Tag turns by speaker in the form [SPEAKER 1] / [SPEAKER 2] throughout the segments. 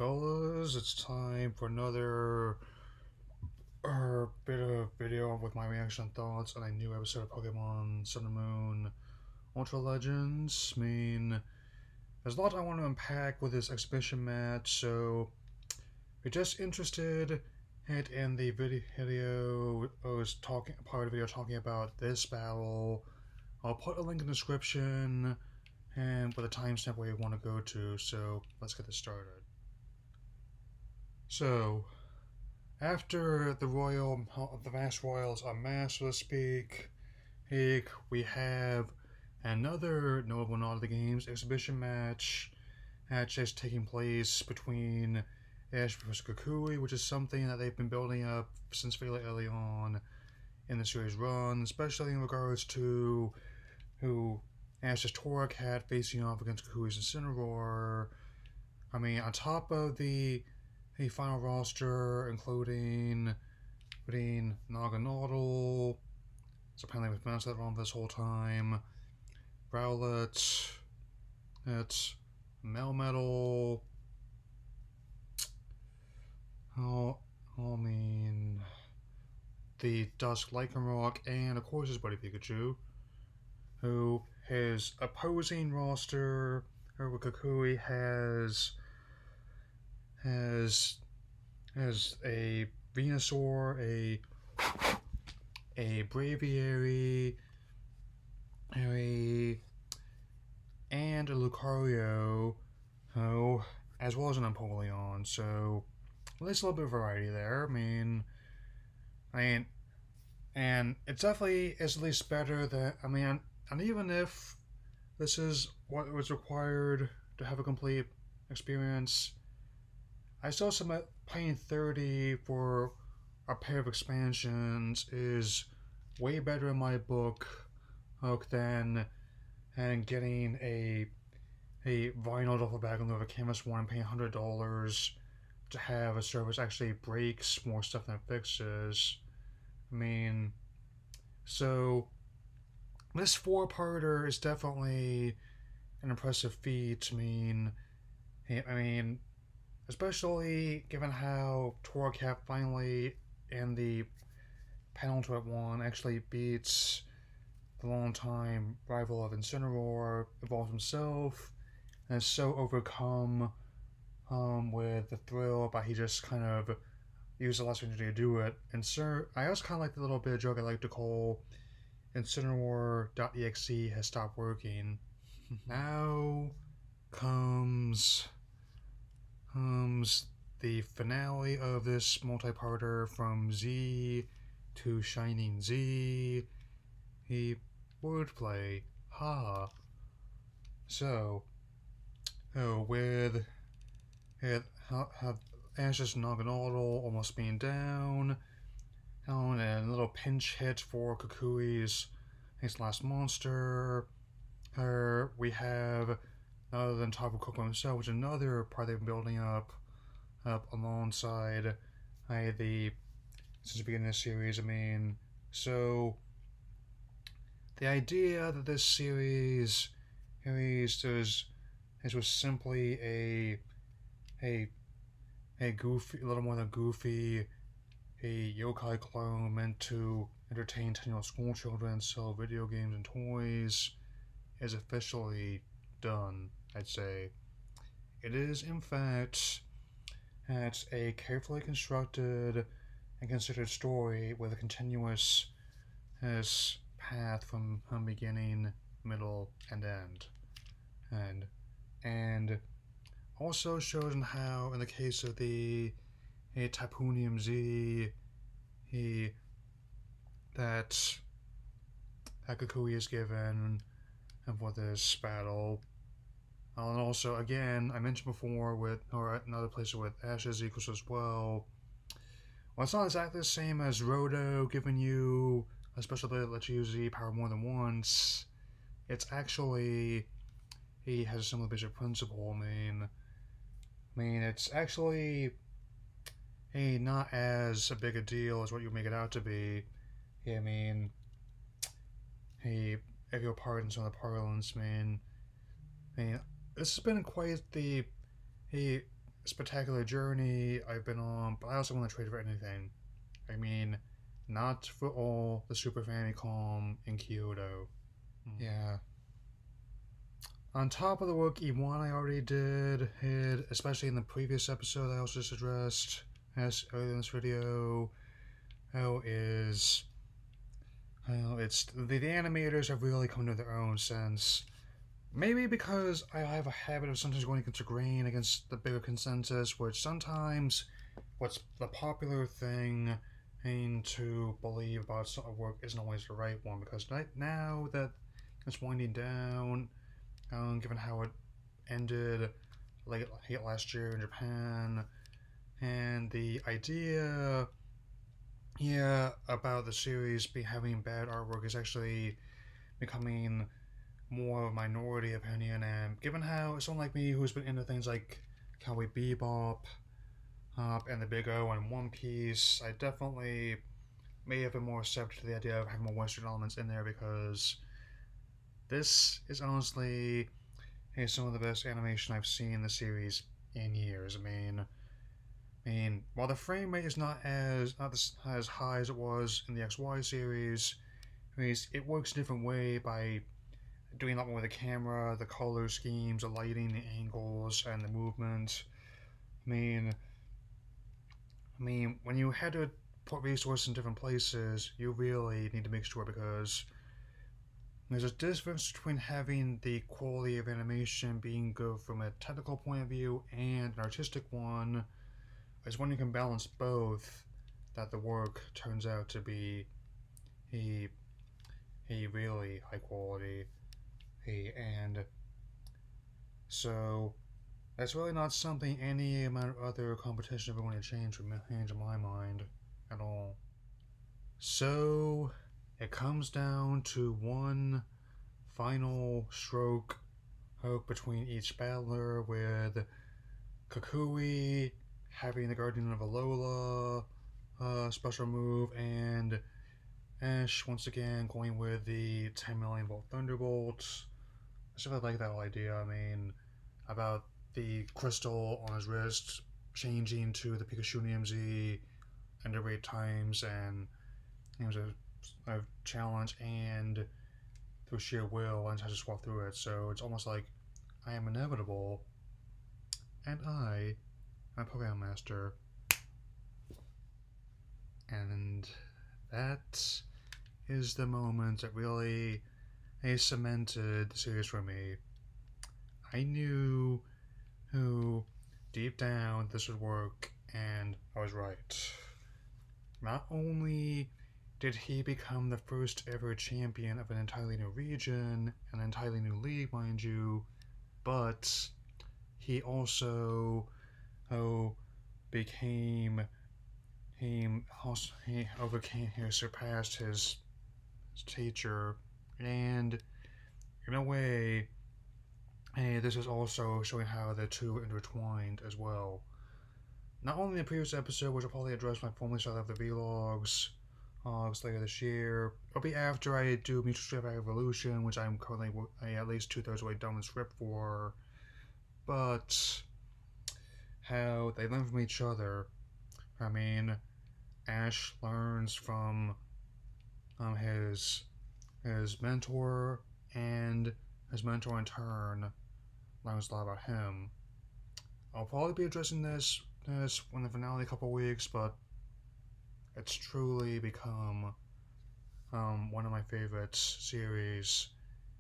[SPEAKER 1] fellas, it's time for another bit of video with my reaction and thoughts on a new episode of Pokemon Sun and Moon Ultra Legends. There's a lot I want to unpack with this exhibition match, so if you're just interested in the video, I was talking part of the video talking about this battle. I'll put a link in the description and with a timestamp where you want to go to, so let's get this started. So, after the Vast Royals unmasked, so to speak, we have another notable nod of the game's exhibition match is taking place between Ash vs. Kukui, which is something that they've been building up since fairly early on in the series run, especially in regards to who Ash's Torracat facing off against Kukui's Incineroar. On top of the final roster, including Naganadel, so apparently we've pronounced that wrong this whole time, Rowlet, it's Melmetal, the Dusk Lycanroc, and of course his buddy Pikachu, who his opposing roster, with Kukui, has a Venusaur, a Braviary, and a Lucario, as well as an Empoleon. So at least a little bit of variety there. And it definitely is at least better than and even if this is what was required to have a complete experience, I still submit paying $30 for a pair of expansions is way better in my book than getting a vinyl duffel bag of a canvas one and paying $100 to have a service actually breaks more stuff than it fixes. So this four-parter is definitely an impressive feat. Especially given how Torracat finally, in the penultimate one, actually beats the longtime rival of Incineroar, evolves himself, and is so overcome with the thrill, but he just kind of used the last opportunity to do it. And I also kind of like the little bit of joke I like to call Incineroar.exe has stopped working. Now comes the finale of this multi-parter, from Z to Shining Z. Wordplay, ha. So, with Ash's Naganadel almost being down, and a little pinch hit for Kukui's last monster, we have, other than Tapu Koko himself, which is another part they've been building up alongside since the beginning of the series. So the idea that this series was simply a goofy, a little more than goofy, a yokai clone meant to entertain 10-year-old school children and sell video games and toys is officially done, I'd say. It is, in fact, it's a carefully constructed and considered story with a continuous path from beginning, middle, and end. And also shows in how, in the case of the Tapunium Z, that Kukui is given for this battle. And also, again, I mentioned before or in other places with Ash's equals as well. Well, it's not exactly the same as Roto giving you a special ability that lets you use Z power more than once. It's actually, he has a similar basic principle. It's actually not as a big a deal as what you make it out to be. If you'll pardon some of the parlance, this has been quite the spectacular journey I've been on, but I also want to trade for anything. I mean, not for all the Super Famicom in Kyoto. Yeah. On top of the work E1 I already did, especially in the previous episode I also just addressed as earlier in this video, how is it's the animators have really come to their own since. Maybe because I have a habit of sometimes going against the grain, against the bigger consensus, which sometimes what's the popular thing to believe about a work isn't always the right one. Because right now that it's winding down, given how it ended late last year in Japan, and the idea, about the series having bad artwork is actually becoming more of a minority opinion, and given how someone like me who's been into things like Cowboy Bebop, and the Big O and One Piece, I definitely may have been more receptive to the idea of having more Western elements in there, because this is honestly some of the best animation I've seen in the series in years. I mean, while the frame rate is not as high as it was in the XY series, it works a different way by doing a lot more with the camera, the color schemes, the lighting, the angles, and the movement. I mean, when you had to put resources in different places, you really need to make sure, because there's a difference between having the quality of animation being good from a technical point of view and an artistic one. Is when you can balance both, that the work turns out to be a really high quality. And so that's really not something any amount of other competition are going to change in my mind at all. So it comes down to one final stroke between each battler, with Kukui having the Guardian of Alola special move, and Ash once again going with the 10 million volt Thunderbolt. I just really like that whole idea. I mean, about the crystal on his wrist changing to the Pikachu EMZ under 8 times, and it was a challenge, and through sheer will, and has to swap through it. So it's almost like I am inevitable, and I am a Pokemon Master. And that is the moment that really cemented the series for me. I knew who deep down this would work, and I was right. Not only did he become the first ever champion of an entirely new region, an entirely new league, mind you, but he also surpassed his teacher, and in a way, this is also showing how the two are intertwined as well. Not only in the previous episode, which I'll probably address when I formally start the vlogs later this year, it'll be after I do Mutual Strip Evolution, which I'm currently at least 2/3 way done with script for, but how they learn from each other. I mean, Ash learns from his mentor, and his mentor in turn learns a lot about him. I'll probably be addressing this when the finale in a couple weeks, but it's truly become one of my favorite series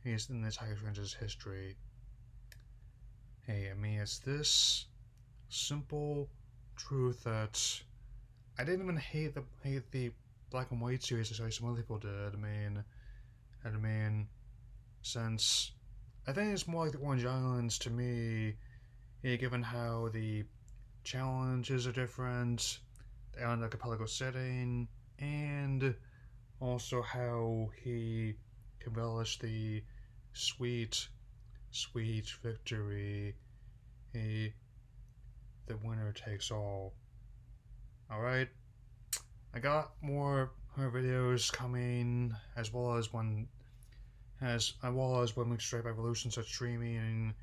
[SPEAKER 1] in the Tiger franchise history. I mean, it's this simple truth that I didn't even hate the black and white series as some other people did. I mean, since I think it's more like the Orange Islands to me, given how the challenges are different, the island archipelago setting, and also how he can relish the sweet victory. The winner takes all. Alright, I got more videos coming, as well as when Mixed Stripe Evolution starts streaming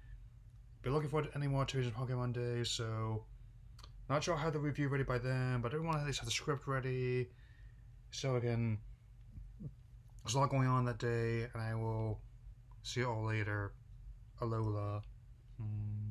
[SPEAKER 1] be looking forward to any more Tuesday Pokemon Days. So, not sure how the review ready by then, but everyone at least have the script ready. So again, there's a lot going on that day, and I will see you all later. Alola.